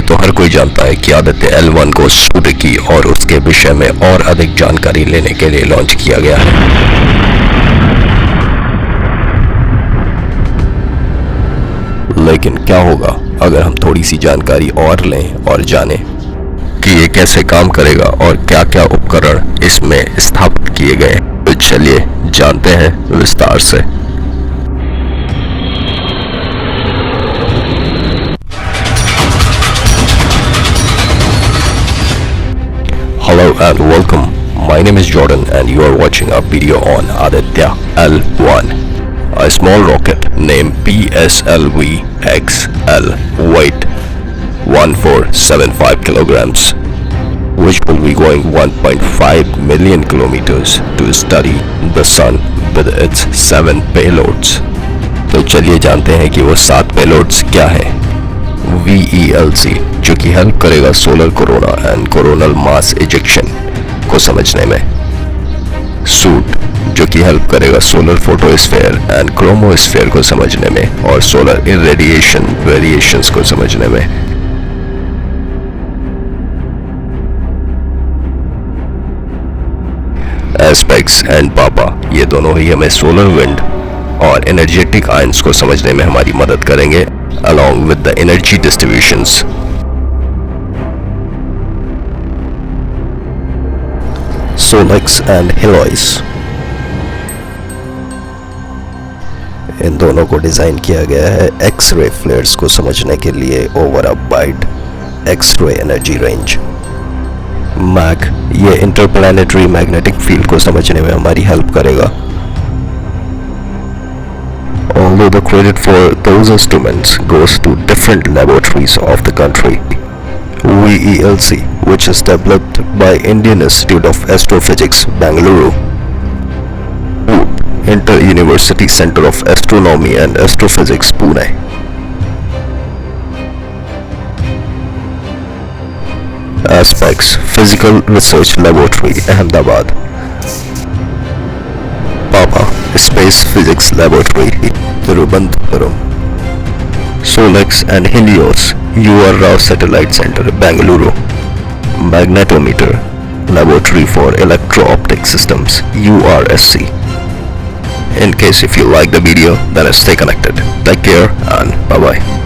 तो हर कोई जानता है कि आदित्य L1 को सूर्य की और उसके विषय में और अधिक जानकारी लेने के लिए लॉन्च किया गया है। लेकिन क्या होगा अगर हम थोड़ी सी जानकारी और लें और जानें कि ये कैसे काम करेगा और क्या क्या उपकरण इसमें स्थापित किए गए हैं। तो चलिए जानते हैं विस्तार से। Hello and welcome. My name is Jordan and you are watching a video on Aditya L1, a small rocket named PSLV XL, weight 1475 kilograms, which will be going 1.5 million kilometers to study the sun with its 7 payloads. तो चलिए जानते हैं कि वो 7 payloads क्या हैं। VELC जो कि हेल्प करेगा solar corona and coronal mass ejection को समझने में। सूट जो कि हेल्प करेगा सोलर फोटोस्फीयर एंड क्रोमोस्फीयर को समझने में और सोलर इरेडिएशन वेरिएशंस को समझने में। एस्पेक्ट्स एंड पापा ये दोनों ही हमें सोलर विंड और एनर्जेटिक आयंस को समझने में हमारी मदद करेंगे along with the energy distributions. Solex and Helois इन दोनों को डिजाइन किया गया है एक्स-रे फ्लेयर्स को समझने के लिए over a wide X-ray energy range. मैक ये इंटरप्लैनेटरी मैग्नेटिक फील्ड को समझने में हमारी हेल्प करेगा। Although the credit for those instruments goes to different laboratories of the country. VELC, which is developed by Indian Institute of Astrophysics, Bangalore, Inter-University Center of Astronomy and Astrophysics, Pune. Aspects Physical Research Laboratory, Ahmedabad. Papa Space Physics Laboratory, Thiruvananthapuram. Solex and Helios UR Rao Satellite Center, Bangalore. Magnetometer Laboratory for Electro-Optic Systems, URSC. In case if you like the video, then stay connected. Take care and bye bye.